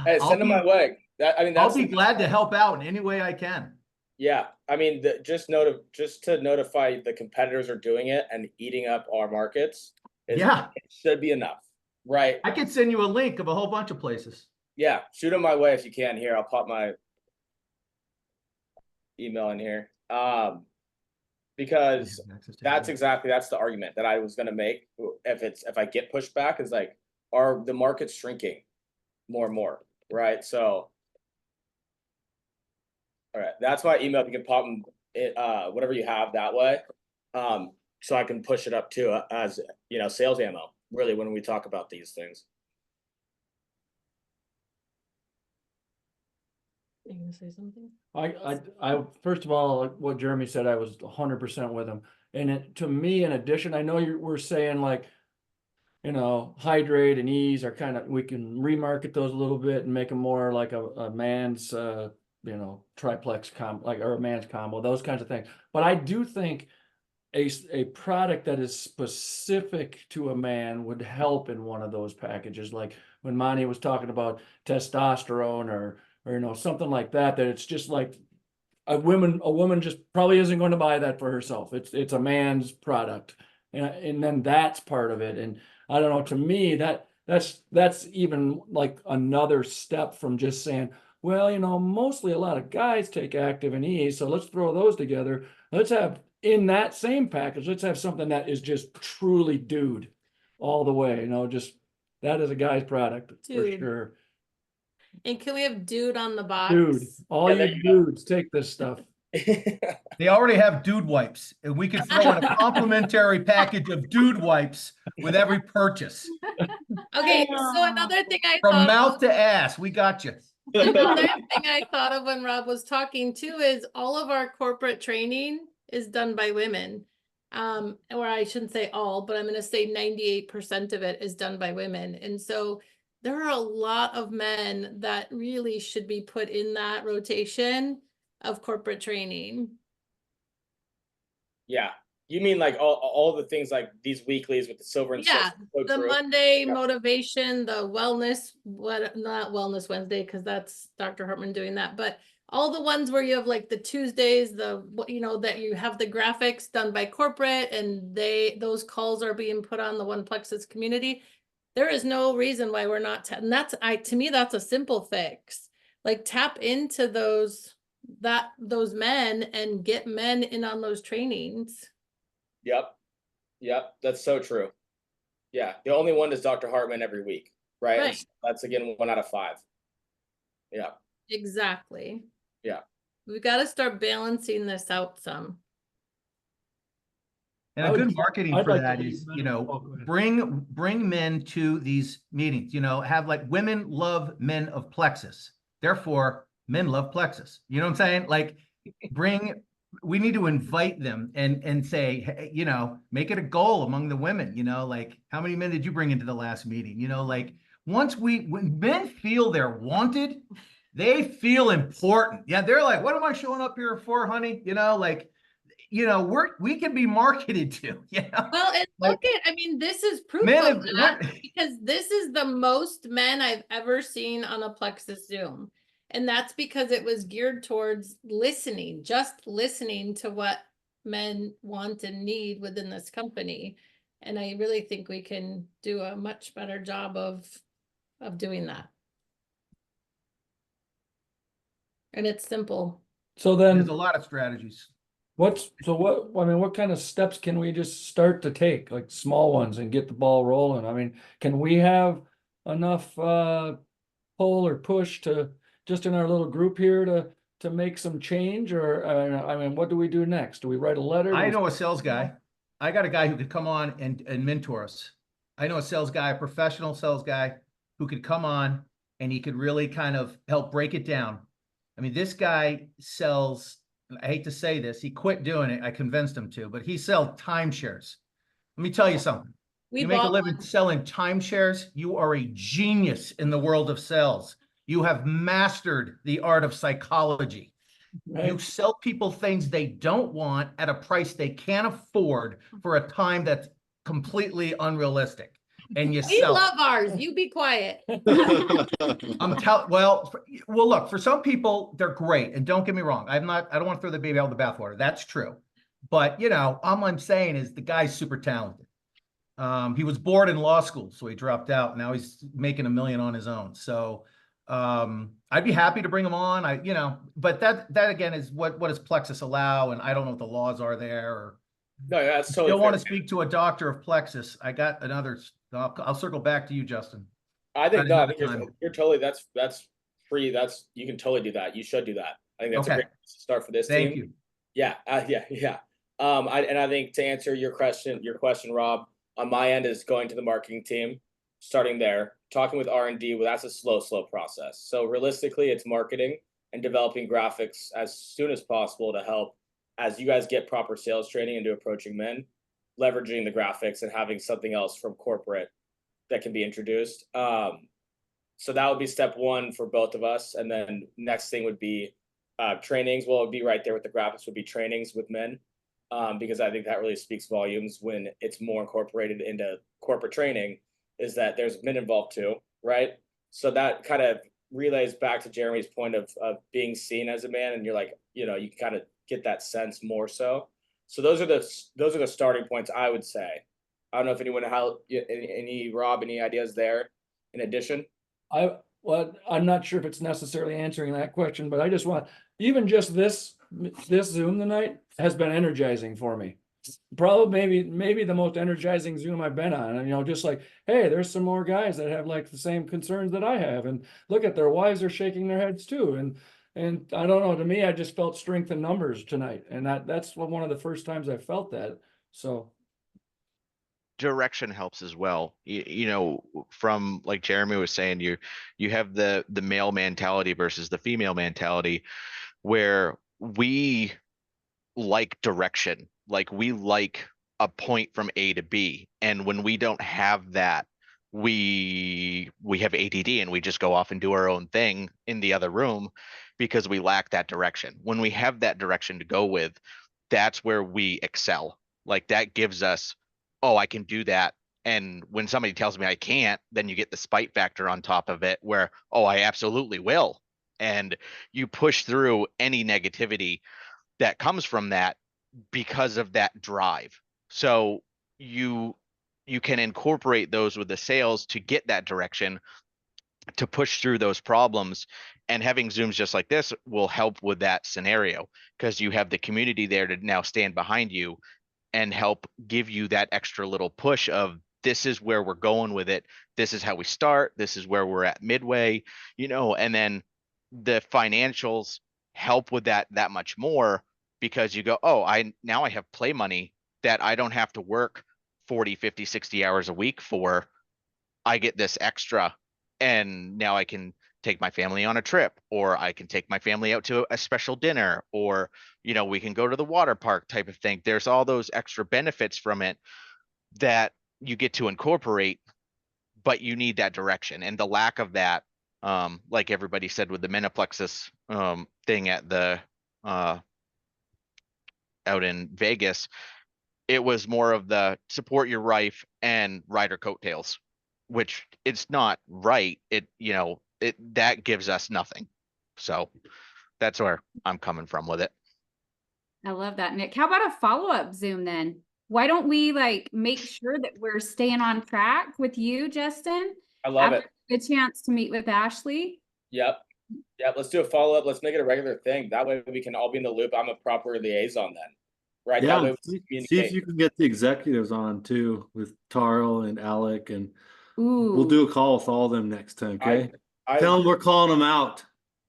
Hey, send them my way. I'll be glad to help out in any way I can. Yeah, I mean, just to notify the competitors are doing it and eating up our markets. Yeah, it should be enough, right? I could send you a link of a whole bunch of places. Yeah, shoot them my way if you can. Here, I'll pop my email in here. Because that's the argument that I was going to make. If I get pushed back, is like, the market's shrinking more and more, right? So, all right, that's my email. If you can pop them, whatever you have that way, so I can push it up too as sales ammo. Really, when we talk about these things. You gonna say something? I first of all, what Jeremy said, I was 100% with him. And to me, in addition, I know we're saying like, hydrate and ease are we can remarket those a little bit and make them more like a man's, triplex or a man's combo, those kinds of things. But I do think a product that is specific to a man would help in one of those packages. Like when Monty was talking about testosterone or something like that it's just like a woman just probably isn't going to buy that for herself. It's a man's product. And then that's part of it. And I don't know, to me, that's even like another step from just saying, well, mostly a lot of guys take active and ease, so let's throw those together. Let's have in that same package, let's have something that is just truly dude all the way, just that is a guy's product for sure. And can we have dude on the box? Dude, all you dudes take this stuff. They already have dude wipes, and we could throw in a complimentary package of dude wipes with every purchase. Okay, so another thing From mouth to ass, we got you. Another thing I thought of when Rob was talking too is all of our corporate training is done by women. Or I shouldn't say all, but I'm going to say 98% of it is done by women. And so there are a lot of men that really should be put in that rotation of corporate training. Yeah. You mean like all the things like these weeklies with the silver and yeah, so the true. Monday motivation, the wellness, not Wellness Wednesday, because that's Dr. Hartman doing that, but all the ones where you have like the Tuesdays, that you have the graphics done by corporate and those calls are being put on the One Plexus community. There is no reason why we're not, and to me, that's a simple fix. Like tap into those men and get men in on those trainings. Yep. That's so true. Yeah. The only one is Dr. Hartman every week, right? Right. That's again 1 out of 5. Yeah. Exactly. Yeah. We've got to start balancing this out some. And a good marketing for that is, bring men to these meetings, have like women love men of Plexus. Therefore, men love Plexus. You know what I'm saying? Like we need to invite them and say, hey, make it a goal among the women, like how many men did you bring into the last meeting? Like when men feel they're wanted, they feel important. Yeah. They're like, what am I showing up here for, honey? We can be marketed to, Well, and this is proof of that because this is the most men I've ever seen on a Plexus Zoom. And that's because it was geared towards just listening to what men want and need within this company. And I really think we can do a much better job of doing that. And it's simple. So then there's a lot of strategies. What kind of steps can we just start to take, like small ones, and get the ball rolling? Can we have enough pull or push to just in our little group here to make some change, or I mean, what do we do next? Do we write a letter? Do I we- know a sales guy. I got a guy who could come on and mentor us. I know a sales guy, a professional sales guy who could come on and he could really kind of help break it down. I mean, this guy sells, I hate to say this, he quit doing it. I convinced him to, but he sells timeshares. Let me tell you something. We You make a bought living one. selling timeshares, you are a genius in the world of sales. You have mastered the art of psychology. You Right? sell people things they don't want at a price they can't afford for a time that's completely unrealistic. And you We sell. love ours. You be quiet. Well, look, for some people, they're great. And don't get me wrong. I don't want to throw the baby out with the bathwater. That's true. But, all I'm saying is the guy's super talented. He was bored in law school, so he dropped out. Now he's making $1 million on his own. So, I'd be happy to bring him on. But that again is what does Plexus allow? And I don't know what the laws are there. Or No, that's if you totally don't want to fair. speak to a doctor of Plexus, I got another. I'll circle back to you, Justin. I think At no, I another think time. you're totally that's free. You can totally do that. You should do that. I think that's a Okay. great place to start for this Thank team. you. Yeah, yeah. I think to answer your question, Rob, on my end is going to the marketing team, starting there, talking with R&D. Well, that's a slow process. So realistically, it's marketing and developing graphics as soon as possible to help as you guys get proper sales training into approaching men, leveraging the graphics and having something else from corporate that can be introduced. So that would be step one for both of us. And then next thing would be trainings. Well, it would be right there with the graphics would be trainings with men. Because I think that really speaks volumes when it's more incorporated into corporate training, is that there's men involved too, right? So that kind of relays back to Jeremy's point of being seen as a man, and you're like, you kind of get that sense more so. So those are the starting points, I would say. I don't know if anyone Rob, any ideas there in addition? I'm not sure if it's necessarily answering that question, but I just want, even just this Zoom tonight has been energizing for me. Probably maybe the most energizing Zoom I've been on. And just like, hey, there's some more guys that have like the same concerns that I have, and look at their wives are shaking their heads too. And I don't know, to me, I just felt strength in numbers tonight, and that's one of the first times I felt that. So direction helps as well. From like Jeremy was saying, you have the male mentality versus the female mentality, where we like direction, like we like a point from A to B, and when we don't have that, we have ADD and we just go off and do our own thing in the other room because we lack that direction. When we have that direction to go with, that's where we excel. Like that gives us, oh, I can do that. And when somebody tells me I can't, then you get the spite factor on top of it where, oh, I absolutely will. And you push through any negativity that comes from that because of that drive. So you can incorporate those with the sales to get that direction, to push through those problems. And having Zooms just like this will help with that scenario, because you have the community there to now stand behind you and help give you that extra little push of, this is where we're going with it. This is how we start. This is where we're at midway, and then the financials help with that much more, because you go, oh, now I have play money that I don't have to work 40, 50, 60 hours a week for. I get this extra, and now I can take my family on a trip, or I can take my family out to a special dinner, or we can go to the water park type of thing. There's all those extra benefits from it that you get to incorporate, but you need that direction. And the lack of that, like everybody said with the Metaplexus thing at the out in Vegas, it was more of the support your wife and ride her coattails, which it's not right. That gives us nothing. So that's where I'm coming from with it. I love that, Nick. How about a follow-up Zoom then? Why don't we make sure that we're staying on track with you, Justin? I love it. A chance to meet with Ashley. Yep. Let's do a follow-up. Let's make it a regular thing. That way we can all be in the loop. I'm a proper liaison then. Right. Yeah. That way we see if you can get the executives on too, with Tarl and Alec, and Ooh. we'll do a call with all of them next time. Okay. I Tell them we're calling them out.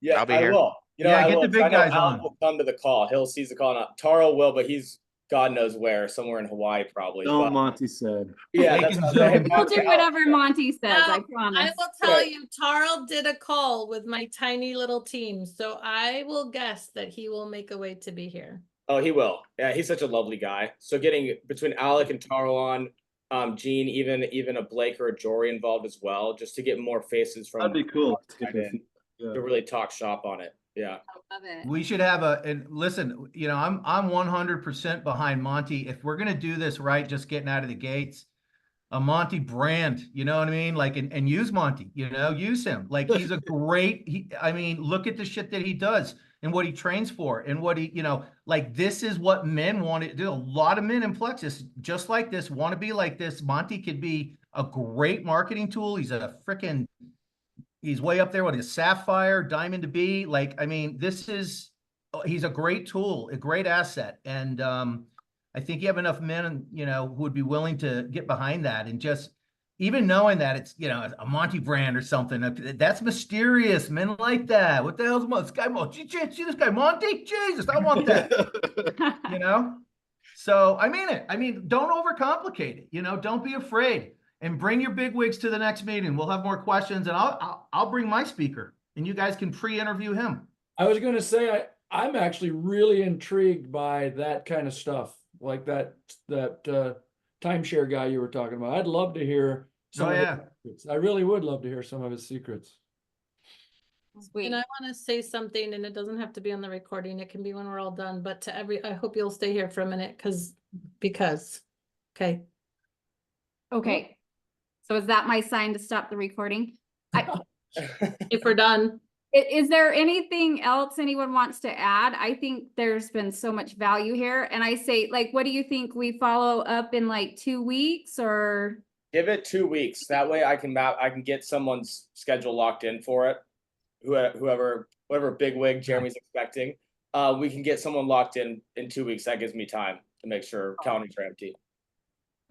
Yeah, I'll be I here. will. You know, Yeah, I get will. the 'Cause I big know guys Alec on. will come to the call. He'll seize the call. Not Taro will, but he's God knows where, somewhere in Hawaii probably. No, But Monty said. yeah, They that's can what I'm saying. Zoom. We'll do whatever Monty says, I Now, promise. I will tell Right. you, Tarl did a call with my tiny little team, so I will guess that he will make a way to be here. Oh, he will. Yeah, he's such a lovely guy. So getting between Alec and Taro on, Gene, even a Blake or a Jory involved as well, just to get more faces from That'd be cool. outside in, to really talk shop on it. Yeah. I love it. We should have and listen, you know, I'm 100% behind Monty. If we're gonna do this right, just getting out of the gates, a Monty brand, you know what I mean? Like, and use Monty, you know, use him. Like, he's a great, I mean, look at the shit that he does and what he trains for and what he, you know, like, this is what men want to do. A lot of men in Plexus, just like this, want to be like this. Monty could be a great marketing tool. He's a freaking, he's way up there with his Sapphire, Diamond to be. Like, I mean, he's a great tool, a great asset. And, I think you have enough men, you know, who would be willing to get behind that and just even knowing that it's, you know, a Monty brand or something. That's mysterious. Men like that. What the hell's this guy? See this guy, Monty? Jesus, I want that. You know? So I mean it. I mean, don't overcomplicate it. You know, don't be afraid and bring your bigwigs to the next meeting. We'll have more questions and I'll bring my speaker and you guys can pre-interview him. I was going to say, I'm actually really intrigued by that kind of stuff, like that timeshare guy you were talking about. I'd love to hear some of his secrets. I really would love to hear some of his secrets. Sweet. And I want to say something, and it doesn't have to be on the recording. It can be when we're all done, but I hope you'll stay here for a minute because, okay. Okay. So is that my sign to stop the recording? If we're done. Is there anything else anyone wants to add? I think there's been so much value here. And I say, like, what do you think we follow up in like 2 weeks or? Give it 2 weeks. That way I can get someone's schedule locked in for it. Whatever bigwig Jeremy's expecting. We can get someone locked in 2 weeks. That gives me time to make sure calendars are empty.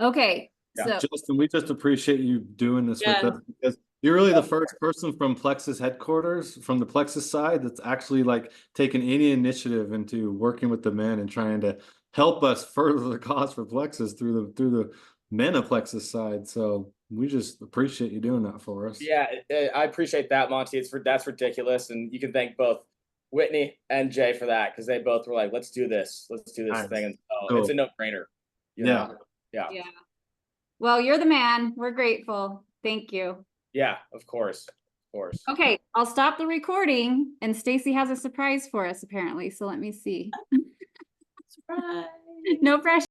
Okay. Yeah. So Justin, we just appreciate you doing this with us because you're really the first person from Plexus headquarters, from the Plexus side, that's actually like taken any initiative into working with the men and trying to help us further the cause for Plexus through the men of Plexus side. So we just appreciate you doing that for us. Yeah, I appreciate that, Monty. That's ridiculous, and you can thank both Whitney and Jay for that because they both were like, "Let's do this Nice. thing." And so Cool. it's a no-brainer. Yeah. Yeah. well, you're the man. We're grateful. Thank you. Yeah, of course. Okay, I'll stop the recording and Stacy has a surprise for us apparently. So let me see. Surprise. No pressure.